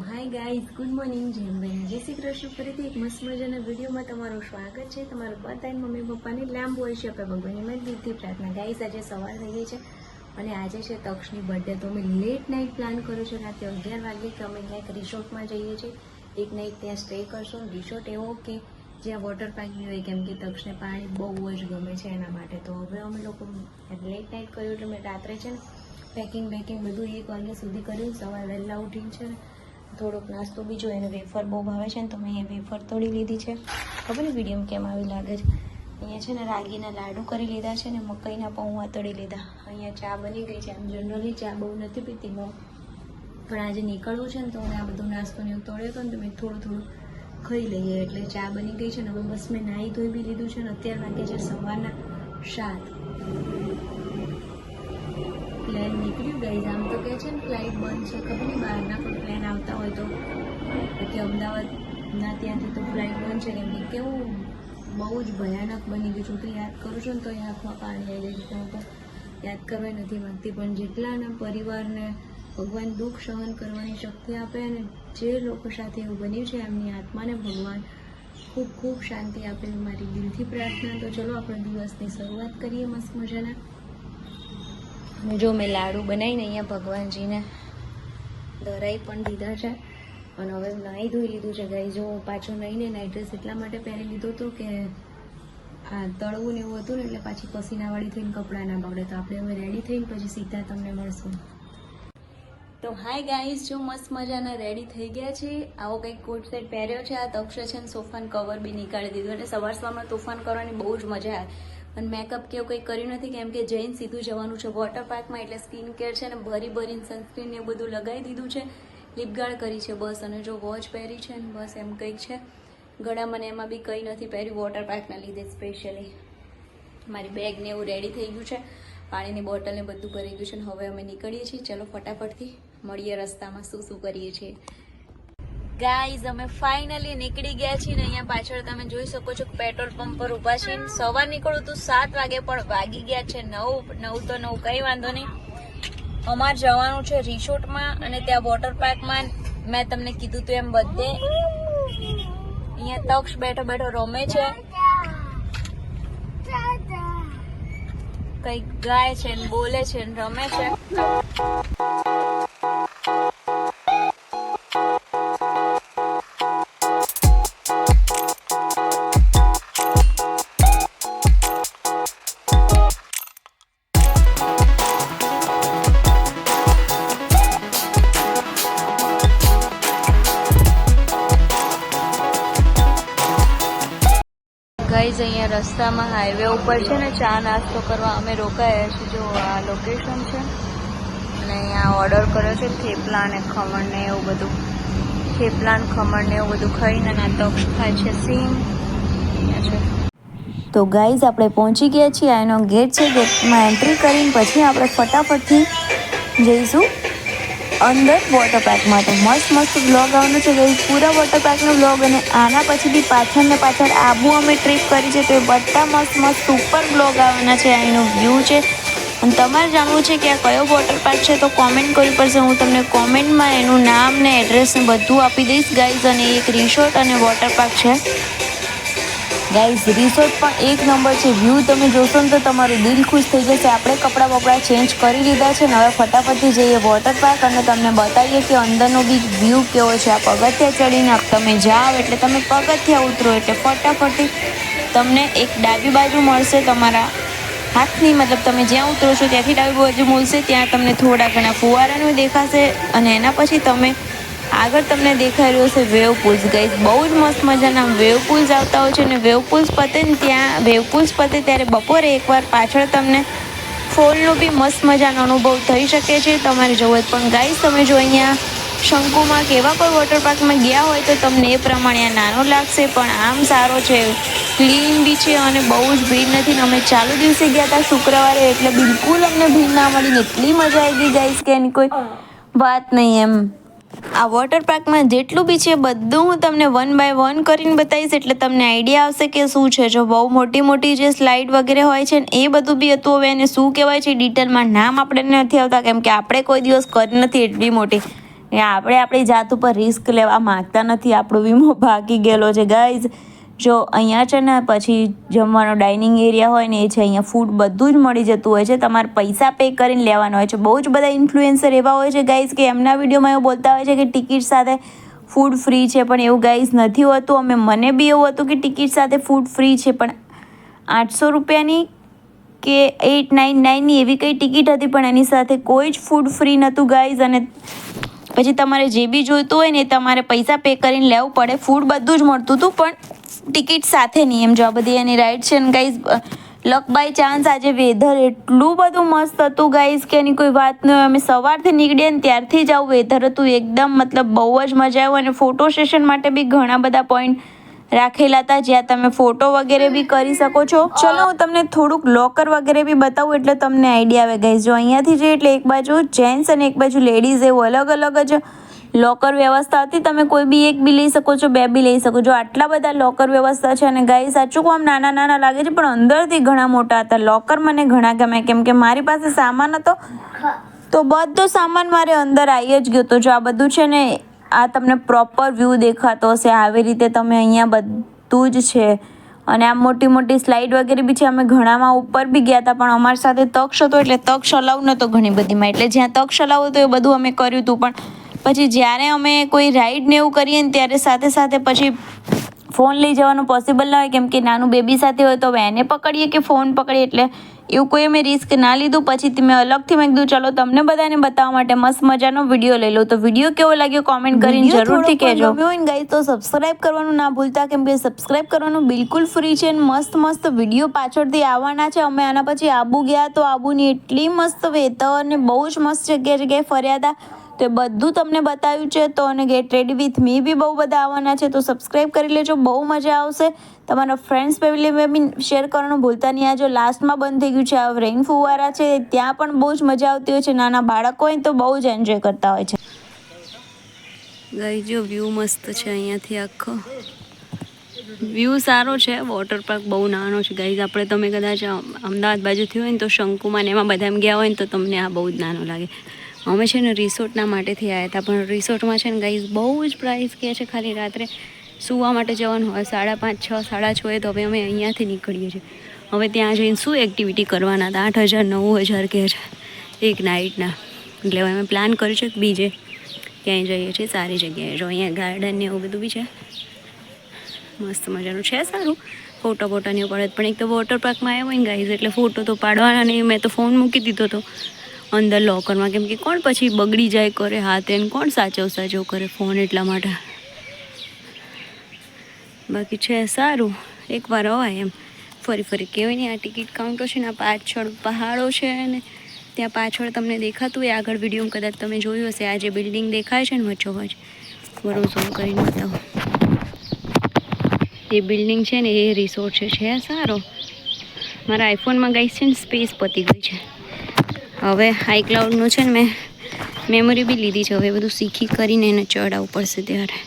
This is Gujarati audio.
Hi guys, good morning. જેમ ભાઈ જય શ્રી કૃષ્ણ. ફરીથી એક મસ્ત મજાના વિડીયોમાં તમારું સ્વાગત છે. તમારું બધાને મમ્મી પપ્પાની લાંબુ હોય છે આપણે ભગવાનની મદદથી પ્રાર્થના. ગાઈઝ, આજે સવાર થઈ ગઈ છે અને આજે છે તક્ષની બર્થડે. તો અમે લેટ નાઇટ પ્લાન કર્યો છે. રાતે 11 વાગે કે અમે ક્યાંક રિસોર્ટમાં જઈએ છીએ. એક નાઇટ ત્યાં સ્ટે કરશું. રિસોર્ટ એવો કે જ્યાં વોટર પાર્ક બી હોય, કેમ કે તક્ષને પાણી બહુ જ ગમે છે એના માટે. તો હવે અમે લોકો લેટ નાઇટ કર્યું એટલે મેં રાત્રે છે ને પેકિંગ બધું 1 વાગ્યા સુધી કર્યું. સવારે વહેલા ઉઠીને છે ને થોડોક નાસ્તો બીજો, એને વેફર બહુ ભાવે છે ને તો મેં અહીંયા વેફર તોડી લીધી છે. ખબર ને વિડીયો કેમ આવી લાગે છે. અહીંયા છે ને રાગીના લાડુ કરી લીધા છે ને મકાઈના પૌવા તળી લીધા. અહીંયા ચા બની ગઈ છે. આમ જનરલી ચા બહુ નથી પીતી હું, પણ આજે નીકળવું છે ને તો મેં આ બધું નાસ્તો ને એવું તોડ્યો હતો ને તો મેં થોડું ખાઈ લઈએ એટલે ચા બની ગઈ છે ને. હવે બસ મેં નાહી ધોઈ બી લીધું છે ને અત્યાર વાગે છે સવારના 7. પ્લેન નીકળ્યું ગાઈઝ. આમ તો કહે છે ને ફ્લાઇટ બંધ છે, ખબર નહીં બહારના કોઈ પ્લેન આવતા હોય તો, કે અમદાવાદના ત્યાંથી તો ફ્લાઇટ બંધ છે. કેમ કે કેવું બહુ જ ભયાનક બની ગયું છું. તો યાદ કરું છું ને તો એ આંખમાં પાણી આવી જાય છે. હું તો યાદ કરવા નથી માગતી, પણ જેટલાના પરિવારને ભગવાન દુઃખ સહન કરવાની શક્તિ આપે અને જે લોકો સાથે એવું બન્યું છે એમની આત્માને ભગવાન ખૂબ ખૂબ શાંતિ આપે એવી મારી દિલથી પ્રાર્થના. તો ચલો આપણે દિવસની શરૂઆત કરીએ મસ્ત મજાના. અને જો મેં લાડુ બનાવીને અહીંયા ભગવાનજીને ધરાઈ પણ દીધા છે અને હવે નાહી ધોઈ લીધું છે. ગાઈ જો પાછો નહીંને નાઇટ ડ્રેસ એટલા માટે પહેરી લીધો હતો કે આ તળવું ને એવું હતું ને એટલે પાછી પસીનાવાળી થઈને કપડાં ના બગડે. તો આપણે હવે રેડી થઈને પછી સીધા તમને મળશું. તો હાય ગાઈઝ, જો મસ્ત મજાના રેડી થઈ ગયા છે. આવો કંઈક કોટ સેટ પહેર્યો છે. આ તક્ષે છે ને સોફાનું કવર બી નીકાળી દીધું એટલે સવારમાં તોફાન કરવાની બહુ જ મજા આવે. અને મેકઅપ કે એવું કંઈ કર્યું નથી, કેમ કે જઈને સીધું જવાનું છે વોટર પાર્કમાં. એટલે સ્કિન કેર છે ને ભરીને સનસ્ક્રીન ને બધું લગાવી દીધું છે, લિપગાર્ડ કરી છે બસ. અને જો વોચ પહેરી છે ને બસ એમ કંઈક છે. ગળામાં મને એમાં બી કંઈ નથી પહેર્યું વોટર પાર્કના લીધે સ્પેશિયલી. મારી બેગ ને એવું રેડી થઈ ગયું છે, પાણીની બોટલ ને બધું ભરી ગયું છે. ને હવે અમે નીકળીએ છીએ. ચલો ફટાફટથી મળીએ રસ્તામાં શું કરીએ છીએ. ગાઈઝ, અમે ફાઇનલી નીકળી ગયા છીએ ને અહીંયા પાછળ તમે જોઈ શકો છો પેટ્રોલ પંપ પર ઊભા છે. સવાર નીકળું તો 7 વાગે, પણ વાગી ગયા છે 9 કંઈ વાંધો નહીં. અમારે જવાનું છે રિસોર્ટમાં અને ત્યાં વોટર પાર્કમાં. મેં તમને કીધું તું એમ બધે અહીંયા તક્ષ બેઠો રમે છે, કઈક ગાય છે ને બોલે છે ને રમે છે. ગાઈઝ, અહીંયા રસ્તામાં હાઈવે ઉપર છે ને ચા નાસ્તો કરવા અમે રોકાયા છીએ. જો આ લોકેશન છે અને અહીંયા ઓર્ડર કર્યો છે થેપલા અને ખમણ ને એવું બધું. થેપલા ને ખમણ ને એવું બધું ખાઈને આ તક્ષ ખાય છે સિંગ. તો ગાઈઝ, આપણે પહોંચી ગયા છીએ. આ એનો ગેટ છે. ગેટમાં એન્ટ્રી કરીને પછી આપણે ફટાફટથી જઈશું અંદર વોટર પાર્કમાં. તો મસ્ત બ્લોગ આવવાનો છે ગાઈઝ, પૂરા વોટર પાર્કનો બ્લોગ. અને આના પછી બી પાછળ આબુ અમે ટ્રીપ કરી છે તો એ બધા મસ્ત સુપર બ્લોગ આવવાના છે. અહીંનો વ્યૂ છે અને તમારે જાણવું છે કે આ કયો વોટર પાર્ક છે તો કોમેન્ટ કરવી પડશે. હું તમને કોમેન્ટમાં એનું નામ ને એડ્રેસ ને બધું આપી દઈશ ગાઈઝ. અને એક રિસોર્ટ અને વોટર પાર્ક છે ગાઈઝ. રિસોર્ટ પણ એક નંબર છે. વ્યૂ તમે જોશો ને તો તમારું દિલ ખુશ થઈ જશે. આપણે કપડાં ચેન્જ કરી લીધા છે ને હવે ફટાફટથી જઈએ વોટર પાર્ક અને તમને બતાવીએ કે અંદરનો બી વ્યૂ કેવો છે. આ પગથિયા ચડીને તમે જાઓ એટલે તમે પગથિયા ઉતરો એટલે ફટાફટથી તમને એક ડાબી બાજુ મળશે તમારા હાથની, મતલબ તમે જ્યાં ઉતરો છો ત્યાંથી ડાબી બાજુ મળશે. ત્યાં તમને થોડા ઘણા ફુવારાનું દેખાશે અને એના પછી તમે આગળ તમને દેખાઈ રહ્યો છે વેવ પુલ્સ. ગાઈઝ, બહુ જ મસ્ત મજાના વેવ પુલ્સ આવતા હોય છે. અને વેવ પુલ્સ પતે ને ત્યાં વેવ પુલ્સ પતે ત્યારે બપોરે એકવાર પાછળ તમને ફોલનો બી મસ્ત મજાનો અનુભવ થઈ શકે છે. તમારે જવું હોય પણ ગાઈઝ, તમે જો અહીંયા શંકુમાં કે એવા કોઈ વોટર પાર્કમાં ગયા હોય તો તમને એ પ્રમાણે આ નાનો લાગશે, પણ આમ સારો છે, ક્લીન બી છે અને બહુ જ ભીડ નથી. અમે ચાલુ દિવસે ગયા હતા શુક્રવારે એટલે બિલકુલ અમને ભીડ ના મળી. એટલી મજા આવી ગઈ ગાઈઝ કે એની કોઈ વાત નહીં એમ. આ વોટર પાર્કમાં જેટલું બી છે બધું હું તમને 1 બાય 1 કરીને બતાવીશ એટલે તમને આઈડિયા આવશે કે શું છે. જો બહુ મોટી જે સ્લાઇડ વગેરે હોય છે ને એ બધું બી હતું. હવે એને શું કહેવાય છે ડિટેલમાં નામ આપણે નથી આવતા, કેમ કે આપણે કોઈ દિવસ કરી નથી એટલી મોટી. આપણે આપણી જાત ઉપર રિસ્ક લેવા માંગતા નથી. આપણો વીમો ભાગી ગયેલો છે ગાઈઝ. જો અહીંયા છે ને પછી જમવાનો ડાઇનિંગ એરિયા હોય ને એ છે, અહીંયા ફૂડ બધું જ મળી જતું હોય છે, તમારે પૈસા પે કરીને લેવાનું હોય છે. બહુ જ બધા ઇન્ફ્લુએન્સર એવા હોય છે ગાઈઝ કે એમના વિડીયોમાં એવું બોલતા હોય છે કે ટિકિટ સાથે ફૂડ ફ્રી છે, પણ એવું ગાઈઝ નથી હોતું. મને બી એવું હતું કે ટિકિટ સાથે ફૂડ ફ્રી છે, પણ 800 રૂપિયાની કે 899ની એવી કંઈ ટિકિટ હતી, પણ એની સાથે કોઈ જ ફૂડ ફ્રી નહોતું ગાઈઝ. અને પછી તમારે જે બી જોઈતું હોય ને તમારે પૈસા પે કરીને લેવું પડે. ફૂડ બધું જ મળતું હતું પણ ટિકિટ સાથે નહીં. એમ જો આ બધી એની રાઈડ છે ને ગાઈઝ. લક બાય ચાન્સ આજે વેધર એટલું બધું મસ્ત હતું ગાઈઝ કે એની કોઈ વાત નહીં. અમે સવારથી નીકળીએ ને ત્યારથી જ આવું વેધર હતું એકદમ, મતલબ બહુ જ મજા આવી. અને ફોટો સેશન માટે બી ઘણા બધા પોઈન્ટ રાખેલા હતા જ્યાં તમે ફોટો વગેરે બી કરી શકો છો. ચલો હું તમને થોડુંક લોકર વગેરે બી બતાવું એટલે તમને આઈડિયા આવે ગાઈઝ. જો અહીંયાથી જઈએ એટલે એક બાજુ જેન્ટ્સ અને એક બાજુ લેડીઝ એવું અલગ અલગ જ લોકર વ્યવસ્થા હતી. તમે કોઈ બી એક બી લઈ શકો છો, બે બી લઈ શકો છો. આટલા બધા લોકર વ્યવસ્થા છે. અને ગાઈઝ સાચું કહું આમ નાના નાના લાગે છે પણ અંદરથી ઘણા મોટા હતા. લોકર મને ઘણા ગમે કેમ કે મારી પાસે સામાન હતો તો બધો સામાન મારે અંદર આવી જ ગયો. તો જો આ બધું છે ને આ તમને પ્રોપર વ્યૂ દેખાતો હશે. આવી રીતે તમે અહીંયા બધું જ છે. અને આ મોટી મોટી સ્લાઇડ વગેરે બી છે. અમે ઘણામાં ઉપર બી ગયા હતા પણ અમારી સાથે તક્ષ હતો એટલે તક્ષ અલાઉ નહોતો ઘણી બધીમાં. એટલે જ્યાં તક્ષ અલાઉ હતો એ બધું અમે કર્યું હતું. પણ પછી જ્યારે અમે કોઈ રાઈડ ને એવું કરીએ ને ત્યારે સાથે સાથે પછી ફોન લઈ જવાનું પોસિબલ ના હોય કેમ કે નાનું બેબી સાથે હોય તો હવે એને પકડીએ કે ફોન પકડીએ, એટલે એવું કોઈ અમે રિસ્ક ના લીધું. પછી મેં અલગથી મેં કીધું ચલો તમને બધાને બતાવવા માટે મસ્ત મજાનો વિડીયો લઈ લો. તો વિડીયો કેવો લાગ્યો કોમેન્ટ કરીને જરૂરથી કહેજો. ગાઈઝ તો સબસ્ક્રાઈબ કરવાનું ના ભૂલતા કેમ કે સબસ્ક્રાઈબ કરવાનું બિલકુલ ફ્રી છે. મસ્ત મસ્ત વિડીયો પાછળથી આવવાના છે. અમે આના પછી આબુ ગયા તો આબુની એટલી મસ્ત વેધર અને બહુ જ મસ્ત જગ્યાએ ફર્યા હતા તો એ બધું તમને બતાવ્યું છે. તો અને ગેટ રેડી વિથ મી બી બહુ બધા આવવાના છે તો સબસ્ક્રાઈબ કરી લેજો, બહુ મજા આવશે. તમારા ફ્રેન્ડ્સ ફેમિલી બી શેર કરવાનું ભૂલતા નહીં. આ જો લાસ્ટમાં બંધ થઈ ગયું છે આ રેઇન ફુવારા છે ત્યાં પણ બહુ જ મજા આવતી હોય છે. નાના બાળકો હોય તો બહુ જ એન્જોય કરતા હોય છે. ગાઈઝ જો વ્યૂ મસ્ત છે અહીંયાથી આખો વ્યૂ સારો છે. વોટર પાર્ક બહુ નાનો છે ગાઈઝ. આપણે તમે કદાચ અમદાવાદ બાજુથી હોય ને તો શંકુમાં ને એમાં બધા ગયા હોય ને તો તમને આ બહુ જ નાનો લાગે. અમે છે ને રિસોર્ટના માટેથી આવ્યા હતા પણ રિસોર્ટમાં છે ને ગાઈઝ બહુ જ પ્રાઇસ કહે છે. ખાલી રાત્રે સૂવા માટે જવાનું હોય 5:30, 6, 6:30 તો હવે અમે અહીંયાથી નીકળીએ છીએ. હવે ત્યાં જઈને શું એક્ટિવિટી કરવાના હતા. 8,000, 9,000 કહે છે એક નાઇટના. એટલે હવે અમે પ્લાન કર્યું છે કે બીજે ક્યાંય જઈએ છીએ સારી જગ્યાએ. જો અહીંયા ગાર્ડન ને એવું બધું બી છે, મસ્ત મજાનું છે, સારું. ફોટો બોટાને એવું પડે પણ એક તો વોટર પાર્કમાં આવ્યો હોય ને ગાઈઝ એટલે ફોટો તો પાડવાના નહીં. મેં તો ફોન મૂકી દીધો હતો અંદર લોકરમાં કેમ કે કોણ પછી બગડી જાય કરે હાથ એને કોણ સાચવ કરે ફોન, એટલા માટે. બાકી છે સારું, એકવાર અવાય એમ ફરી કહેવાય નહીં. આ ટિકિટ કાઉન્ટર છે ને આ પાછળ પહાડો છે ને ત્યાં પાછળ તમને દેખાતું હોય આગળ વિડીયોમાં કદાચ તમે જોયું હશે. આ જે બિલ્ડિંગ દેખાય છે ને વચ્ચોવચ બરોબર ઝૂમ કરીને બતાવો. એ બિલ્ડિંગ છે ને એ રિસોર્ટ છે સારો. મારા આઈફોનમાં ગાઈસ છે ને સ્પેસ પતી ગઈ છે. હવે iCloudનું છે ને મેં મેમરી બી લીધી છે. હવે બધું શીખી કરીને એને ચડાવવું પડશે ત્યારે.